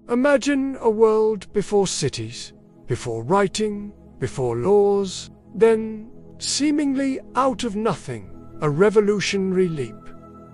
Imagine a world before cities, before writing, before laws, then, seemingly out of nothing, a revolutionary leap,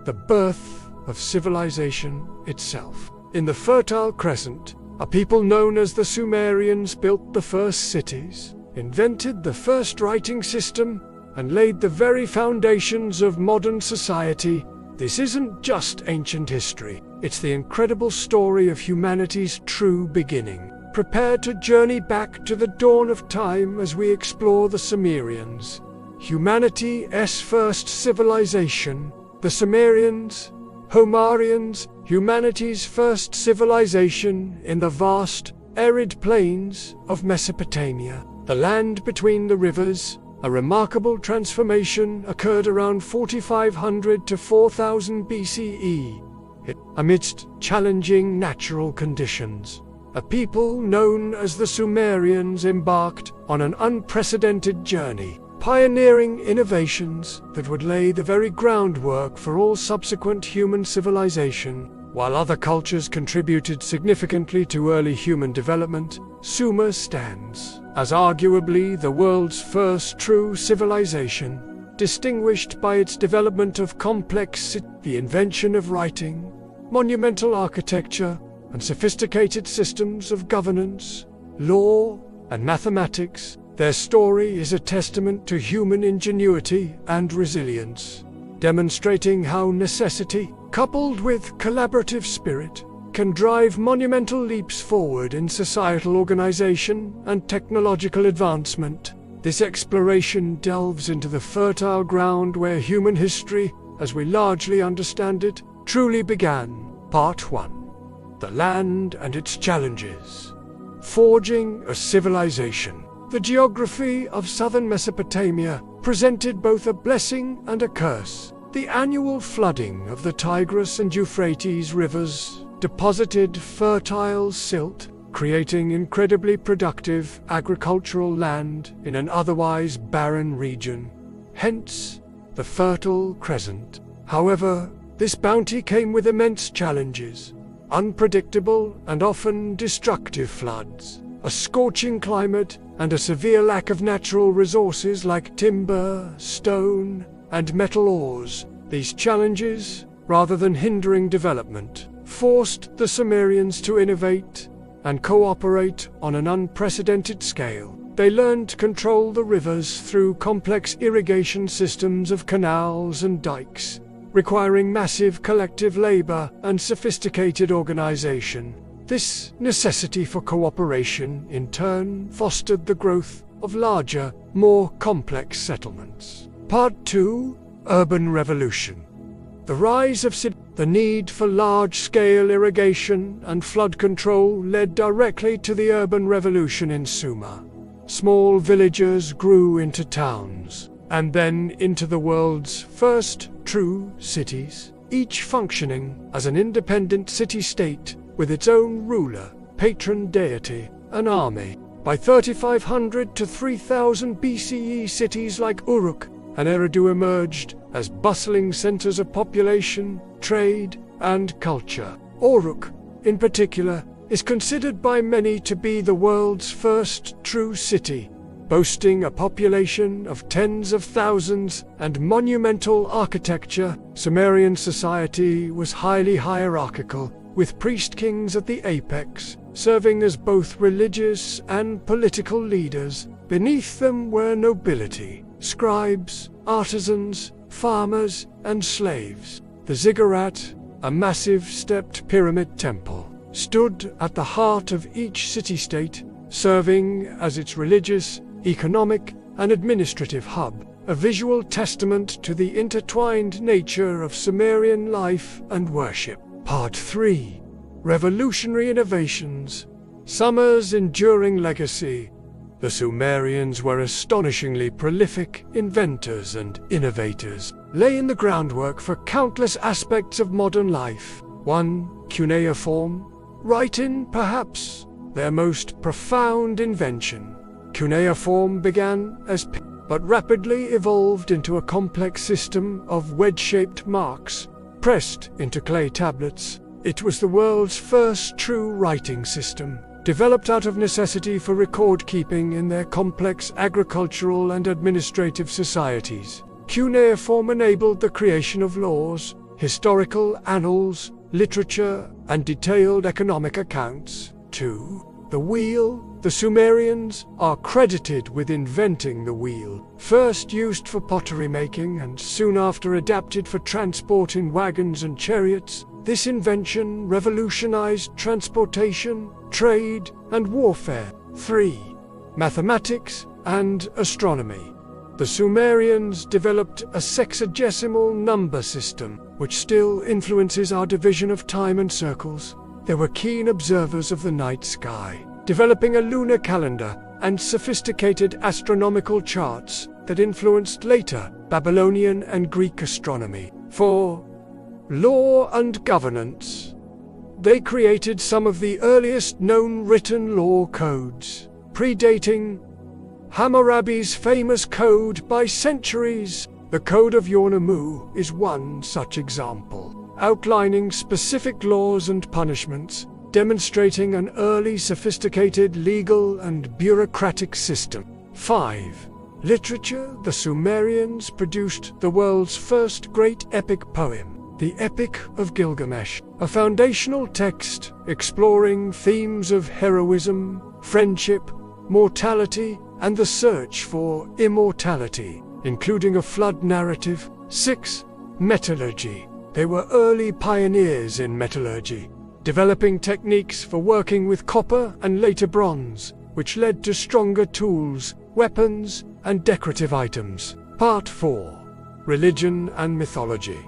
the birth of civilization itself. In the Fertile Crescent, a people known as the Sumerians built the first cities, invented the first writing system, and laid the very foundations of modern society. This isn't just ancient history, it's the incredible story of humanity's true beginning. Prepare to journey back to the dawn of time as we explore the Sumerians, humanity's first civilization. The Sumerians, Homerians, humanity's first civilization in the vast, arid plains of Mesopotamia, the land between the rivers. A remarkable transformation occurred around 4500 to 4000 BCE. Amidst challenging natural conditions, a people known as the Sumerians embarked on an unprecedented journey, pioneering innovations that would lay the very groundwork for all subsequent human civilization. While other cultures contributed significantly to early human development, Sumer stands as arguably the world's first true civilization, distinguished by its development of the invention of writing, monumental architecture, and sophisticated systems of governance, law, and mathematics. Their story is a testament to human ingenuity and resilience, demonstrating how necessity, coupled with collaborative spirit, can drive monumental leaps forward in societal organization and technological advancement. This exploration delves into the fertile ground where human history, as we largely understand it, truly began. Part 1. The land and its challenges. Forging a civilization. The geography of southern Mesopotamia presented both a blessing and a curse. The annual flooding of the Tigris and Euphrates rivers deposited fertile silt, creating incredibly productive agricultural land in an otherwise barren region, hence the Fertile Crescent. However, this bounty came with immense challenges: unpredictable and often destructive floods, a scorching climate, and a severe lack of natural resources like timber, stone, and metal ores. These challenges, rather than hindering development, forced the Sumerians to innovate and cooperate on an unprecedented scale. They learned to control the rivers through complex irrigation systems of canals and dikes, requiring massive collective labor and sophisticated organization. This necessity for cooperation, in turn, fostered the growth of larger, more complex settlements. Part 2. Urban Revolution. The rise of the need for large-scale irrigation and flood control led directly to the urban revolution in Sumer. Small villages grew into towns, and then into the world's first true cities, each functioning as an independent city-state with its own ruler, patron deity, and army. By 3500 to 3000 BCE, cities like Uruk and Ur emerged as bustling centers of population, trade, and culture. Uruk, in particular, is considered by many to be the world's first true city, boasting a population of tens of thousands and monumental architecture. Sumerian society was highly hierarchical, with priest-kings at the apex, serving as both religious and political leaders. Beneath them were nobility, scribes, artisans, farmers, and slaves. The ziggurat, a massive stepped pyramid temple, stood at the heart of each city-state, serving as its religious, economic, and administrative hub, a visual testament to the intertwined nature of Sumerian life and worship. Part 3. Revolutionary Innovations. Sumer's enduring legacy. The Sumerians were astonishingly prolific inventors and innovators, laying the groundwork for countless aspects of modern life. 1. Cuneiform Writing, perhaps their most profound invention. Cuneiform began as but rapidly evolved into a complex system of wedge-shaped marks, pressed into clay tablets. It was the world's first true writing system, developed out of necessity for record-keeping in their complex agricultural and administrative societies. Cuneiform enabled the creation of laws, historical annals, literature, and detailed economic accounts. 2. The wheel. The Sumerians are credited with inventing the wheel, first used for pottery making and soon after adapted for transport in wagons and chariots. This invention revolutionized transportation, trade, and warfare. 3. Mathematics and astronomy. The Sumerians developed a sexagesimal number system, which still influences our division of time and circles. They were keen observers of the night sky, developing a lunar calendar and sophisticated astronomical charts that influenced later Babylonian and Greek astronomy. 4. Law and governance. They created some of the earliest known written law codes, predating Hammurabi's famous code by centuries. The Code of Yornamu is one such example, outlining specific laws and punishments, demonstrating an early sophisticated legal and bureaucratic system. 5. Literature. The Sumerians produced the world's first great epic poem, the Epic of Gilgamesh, a foundational text exploring themes of heroism, friendship, mortality, and the search for immortality, including a flood narrative. 6. Metallurgy. They were early pioneers in metallurgy, developing techniques for working with copper and later bronze, which led to stronger tools, weapons, and decorative items. Part 4. Religion and mythology.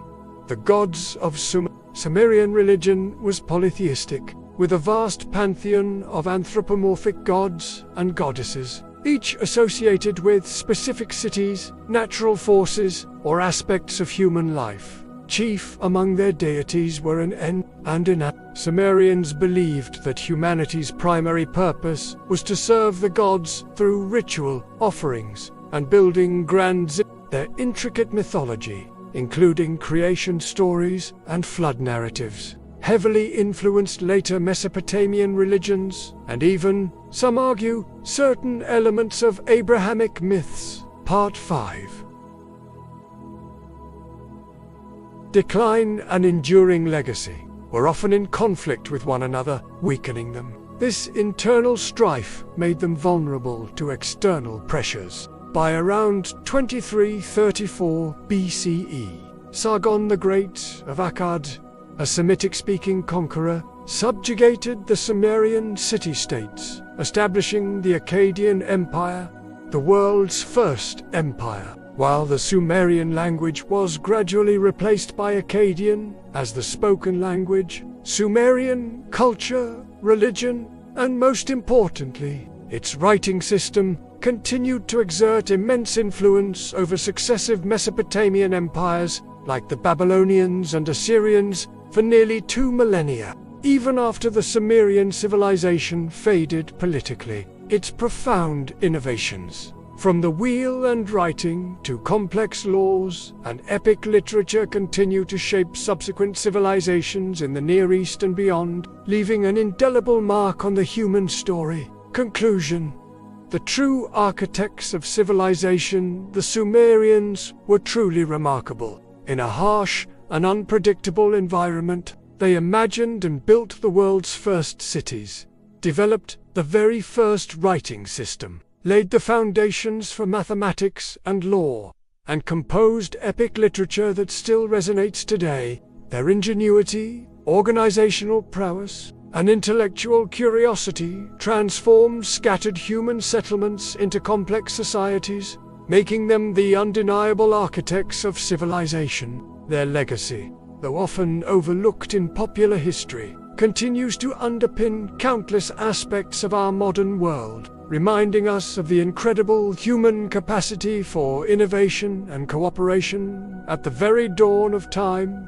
The gods of Sumerian religion was polytheistic, with a vast pantheon of anthropomorphic gods and goddesses, each associated with specific cities, natural forces, or aspects of human life. Chief among their deities were an En and Ina. Sumerians believed that humanity's primary purpose was to serve the gods through ritual, offerings, and building their intricate mythology, including creation stories and flood narratives, heavily influenced later Mesopotamian religions, and even, some argue, certain elements of Abrahamic myths. Part 5. Decline and enduring legacy were often in conflict with one another, weakening them. This internal strife made them vulnerable to external pressures. By around 2334 BCE, Sargon the Great of Akkad, a Semitic-speaking conqueror, subjugated the Sumerian city-states, establishing the Akkadian Empire, the world's first empire. While the Sumerian language was gradually replaced by Akkadian as the spoken language, Sumerian culture, religion, and most importantly, its writing system continued to exert immense influence over successive Mesopotamian empires like the Babylonians and Assyrians for nearly 2 millennia. Even after the Sumerian civilization faded politically, its profound innovations, from the wheel and writing to complex laws and epic literature, continue to shape subsequent civilizations in the Near East and beyond, leaving an indelible mark on the human story. Conclusion. The true architects of civilization, the Sumerians, were truly remarkable. In a harsh and unpredictable environment, they imagined and built the world's first cities, developed the very first writing system, laid the foundations for mathematics and law, and composed epic literature that still resonates today. Their ingenuity, organizational prowess, and intellectual curiosity transformed scattered human settlements into complex societies, making them the undeniable architects of civilization. Their legacy, though often overlooked in popular history, continues to underpin countless aspects of our modern world, reminding us of the incredible human capacity for innovation and cooperation at the very dawn of time.